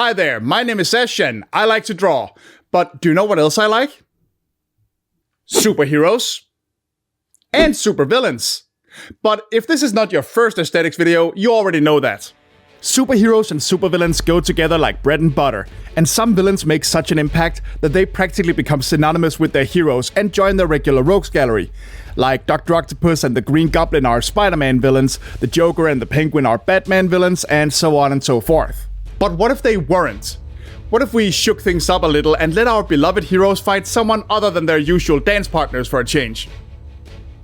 Hi there, my name is Ash and I like to draw. But do you know what else I like? Superheroes and supervillains. But if this is not your first aesthetics video, you already know that. Superheroes and supervillains go together like bread and butter, and some villains make such an impact that they practically become synonymous with their heroes and join their regular rogues gallery. Like Doctor Octopus and the Green Goblin are Spider-Man villains, the Joker and the Penguin are Batman villains, and so on and so forth. But what if they weren't? What if we shook things up a little and let our beloved heroes fight someone other than their usual dance partners for a change?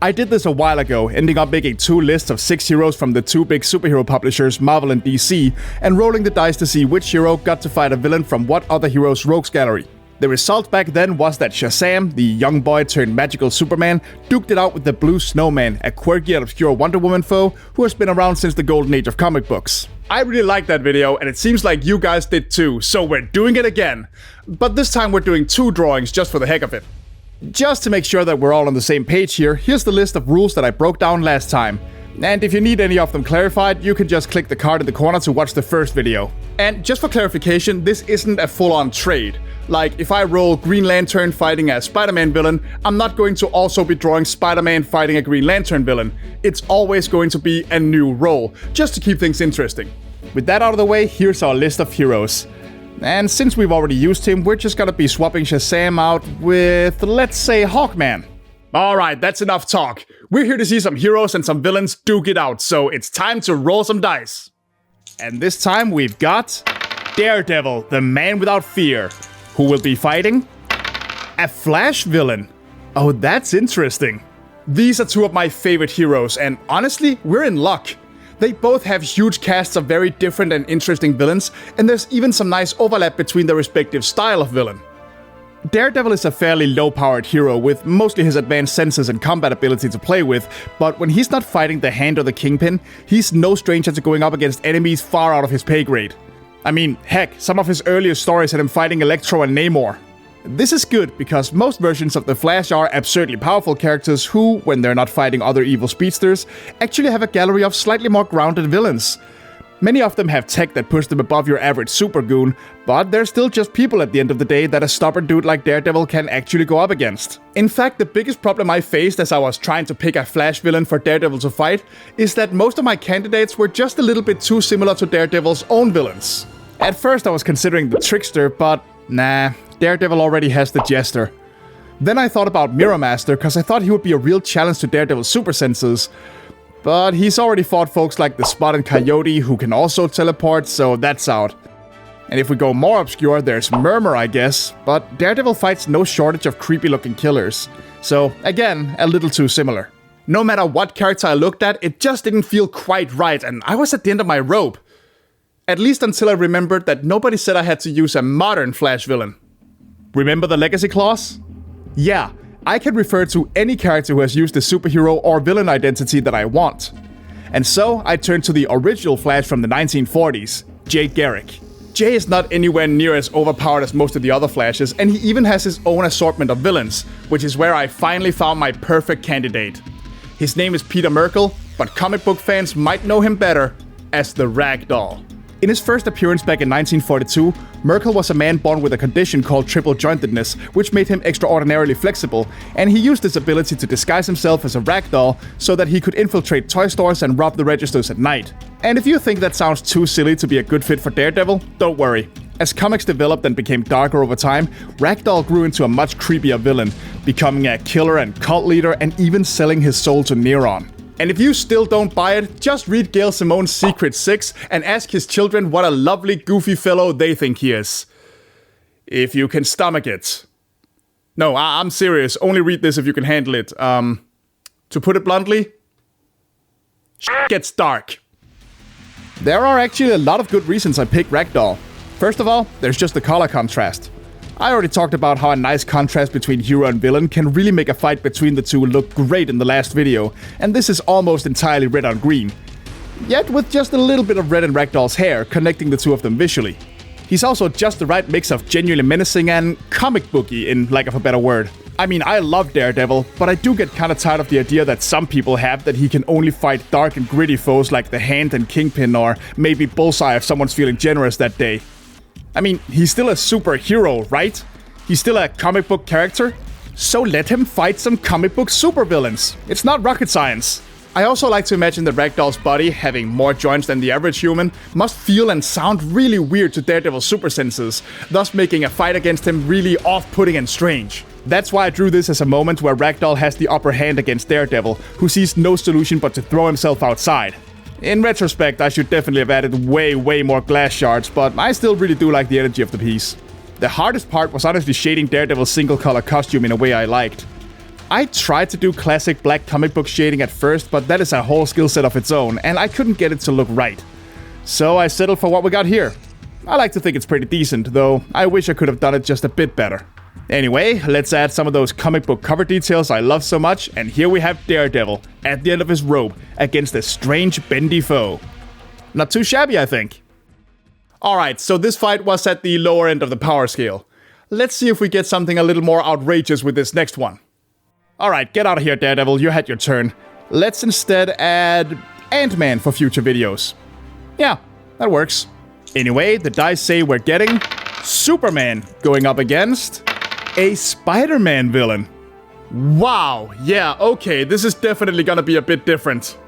I did this a while ago, ending up making two lists of 6 heroes from the two big superhero publishers, Marvel and DC, and rolling the dice to see which hero got to fight a villain from what other hero's rogues gallery. The result back then was that Shazam, the young boy turned magical Superman, duked it out with the Blue Snowman, a quirky and obscure Wonder Woman foe who has been around since the golden age of comic books. I really liked that video, and it seems like you guys did too, so we're doing it again. But this time we're doing 2 drawings just for the heck of it. Just to make sure that we're all on the same page here, here's the list of rules that I broke down last time. And if you need any of them clarified, you can just click the card in the corner to watch the first video. And just for clarification, this isn't a full-on trade. Like, if I roll Green Lantern fighting a Spider-Man villain, I'm not going to also be drawing Spider-Man fighting a Green Lantern villain. It's always going to be a new role, just to keep things interesting. With that out of the way, here's our list of heroes. And since we've already used him, we're just gonna be swapping Shazam out with, let's say, Hawkman. Alright, that's enough talk. We're here to see some heroes and some villains duke it out, so it's time to roll some dice. And this time we've got Daredevil, the man without fear, who will be fighting a Flash villain. Oh, that's interesting. These are 2 of my favorite heroes, and honestly, we're in luck. They both have huge casts of very different and interesting villains, and there's even some nice overlap between their respective style of villain. Daredevil is a fairly low-powered hero with mostly his advanced senses and combat ability to play with, but when he's not fighting the Hand or the Kingpin, he's no stranger to going up against enemies far out of his pay grade. I mean, heck, some of his earlier stories had him fighting Electro and Namor. This is good because most versions of the Flash are absurdly powerful characters who, when they're not fighting other evil speedsters, actually have a gallery of slightly more grounded villains. Many of them have tech that push them above your average super goon, but they're still just people at the end of the day that a stubborn dude like Daredevil can actually go up against. In fact, the biggest problem I faced as I was trying to pick a Flash villain for Daredevil to fight is that most of my candidates were just a little bit too similar to Daredevil's own villains. At first I was considering the Trickster, but nah, Daredevil already has the Jester. Then I thought about Mirror Master, cause I thought he would be a real challenge to Daredevil's super senses. But he's already fought folks like the Spot and Coyote who can also teleport, so that's out. And if we go more obscure, there's Murmur, I guess, but Daredevil fights no shortage of creepy looking killers. So again, a little too similar. No matter what character I looked at, it just didn't feel quite right, and I was at the end of my rope. At least until I remembered that nobody said I had to use a modern Flash villain. Remember the legacy clause? Yeah, I can refer to any character who has used the superhero or villain identity that I want. And so I turned to the original Flash from the 1940s, Jay Garrick. Jay is not anywhere near as overpowered as most of the other Flashes, and he even has his own assortment of villains, which is where I finally found my perfect candidate. His name is Peter Merkel, but comic book fans might know him better as the Ragdoll. In his first appearance back in 1942, Merkel was a man born with a condition called triple jointedness, which made him extraordinarily flexible, and he used this ability to disguise himself as a ragdoll so that he could infiltrate toy stores and rob the registers at night. And if you think that sounds too silly to be a good fit for Daredevil, don't worry. As comics developed and became darker over time, Ragdoll grew into a much creepier villain, becoming a killer and cult leader and even selling his soul to Neron. And if you still don't buy it, just read Gail Simone's Secret 6 and ask his children what a lovely, goofy fellow they think he is. If you can stomach it. No, I'm serious. Only read this if you can handle it. To put it bluntly, shit gets dark. There are actually a lot of good reasons I picked Ragdoll. First of all, there's just the color contrast. I already talked about how a nice contrast between hero and villain can really make a fight between the two look great in the last video, and this is almost entirely red on green. Yet with just a little bit of red in Ragdoll's hair, connecting the two of them visually. He's also just the right mix of genuinely menacing and comic booky, in lack of a better word. I mean, I love Daredevil, but I do get kinda tired of the idea that some people have that he can only fight dark and gritty foes like the Hand and Kingpin, or maybe Bullseye if someone's feeling generous that day. I mean, he's still a superhero, right? He's still a comic book character. So let him fight some comic book supervillains. It's not rocket science. I also like to imagine that Ragdoll's body, having more joints than the average human, must feel and sound really weird to Daredevil's super senses, thus making a fight against him really off-putting and strange. That's why I drew this as a moment where Ragdoll has the upper hand against Daredevil, who sees no solution but to throw himself outside. In retrospect, I should definitely have added way more glass shards, but I still really do like the energy of the piece. The hardest part was honestly shading Daredevil's single-color costume in a way I liked. I tried to do classic black comic book shading at first, but that is a whole skill set of its own, and I couldn't get it to look right. So I settled for what we got here. I like to think it's pretty decent, though I wish I could have done it just a bit better. Anyway, let's add some of those comic book cover details I love so much, and here we have Daredevil, at the end of his rope, against a strange bendy foe. Not too shabby, I think. Alright, so this fight was at the lower end of the power scale. Let's see if we get something a little more outrageous with this next one. Alright, get out of here, Daredevil, you had your turn. Let's instead add Ant-Man for future videos. Yeah, that works. Anyway, the dice say we're getting Superman going up against a Spider-Man villain. Wow, yeah, okay, this is definitely gonna be a bit different.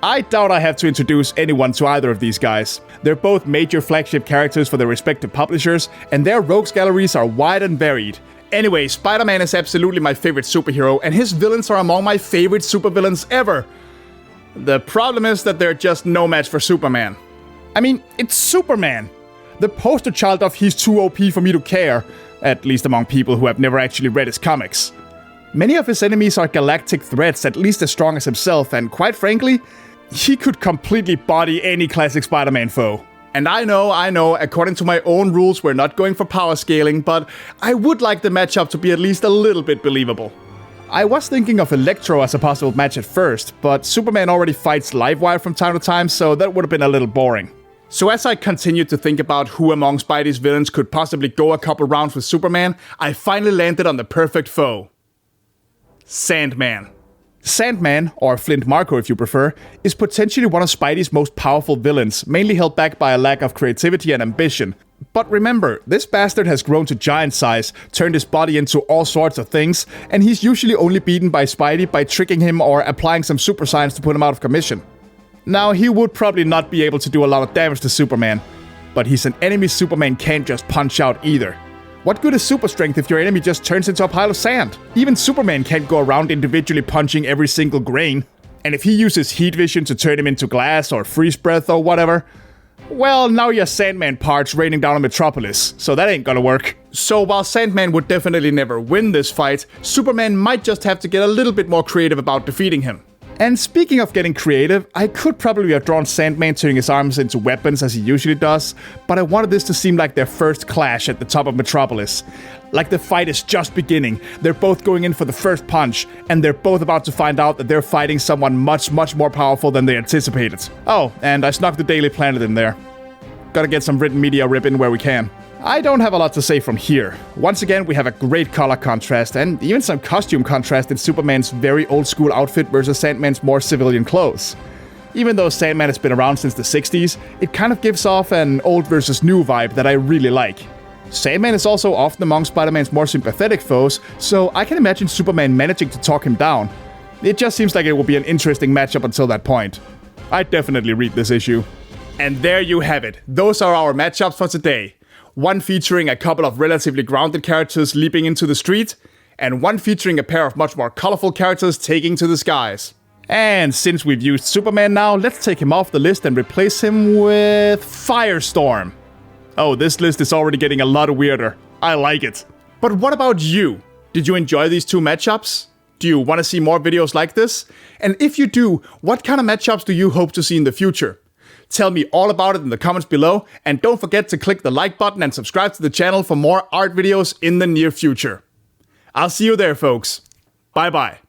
I doubt I have to introduce anyone to either of these guys. They're both major flagship characters for their respective publishers, and their rogues galleries are wide and varied. Anyway, Spider-Man is absolutely my favorite superhero, and his villains are among my favorite supervillains ever. The problem is that they're just no match for Superman. I mean, it's Superman! The poster child of he's too OP for me to care, at least among people who have never actually read his comics. Many of his enemies are galactic threats, at least as strong as himself, and quite frankly, he could completely body any classic Spider-Man foe. And I know, according to my own rules, we're not going for power scaling, but I would like the matchup to be at least a little bit believable. I was thinking of Electro as a possible match at first, but Superman already fights Livewire from time to time, so that would have been a little boring. So as I continued to think about who among Spidey's villains could possibly go a couple rounds with Superman, I finally landed on the perfect foe. Sandman. Sandman, or Flint Marko if you prefer, is potentially one of Spidey's most powerful villains, mainly held back by a lack of creativity and ambition. But remember, this bastard has grown to giant size, turned his body into all sorts of things, and he's usually only beaten by Spidey by tricking him or applying some super science to put him out of commission. Now, he would probably not be able to do a lot of damage to Superman, but he's an enemy Superman can't just punch out either. What good is super strength if your enemy just turns into a pile of sand? Even Superman can't go around individually punching every single grain. And if he uses heat vision to turn him into glass or freeze breath or whatever, well, now you have Sandman parts raining down on Metropolis, so that ain't gonna work. So while Sandman would definitely never win this fight, Superman might just have to get a little bit more creative about defeating him. And speaking of getting creative, I could probably have drawn Sandman turning his arms into weapons as he usually does, but I wanted this to seem like their first clash at the top of Metropolis. Like the fight is just beginning, they're both going in for the first punch, and they're both about to find out that they're fighting someone much more powerful than they anticipated. Oh, and I snuck the Daily Planet in there. Gotta get some written media rip in where we can. I don't have a lot to say from here. Once again, we have a great color contrast and even some costume contrast in Superman's very old school outfit versus Sandman's more civilian clothes. Even though Sandman has been around since the 60s, it kind of gives off an old versus new vibe that I really like. Sandman is also often among Spider-Man's more sympathetic foes, so I can imagine Superman managing to talk him down. It just seems like it will be an interesting matchup until that point. I'd definitely read this issue. And there you have it. Those are our matchups for today. One featuring a couple of relatively grounded characters leaping into the street, and one featuring a pair of much more colorful characters taking to the skies. And since we've used Superman now, let's take him off the list and replace him with Firestorm. Oh, this list is already getting a lot weirder. I like it. But what about you? Did you enjoy these two matchups? Do you want to see more videos like this? And if you do, what kind of matchups do you hope to see in the future? Tell me all about it in the comments below, and don't forget to click the like button and subscribe to the channel for more art videos in the near future. I'll see you there, folks. Bye bye.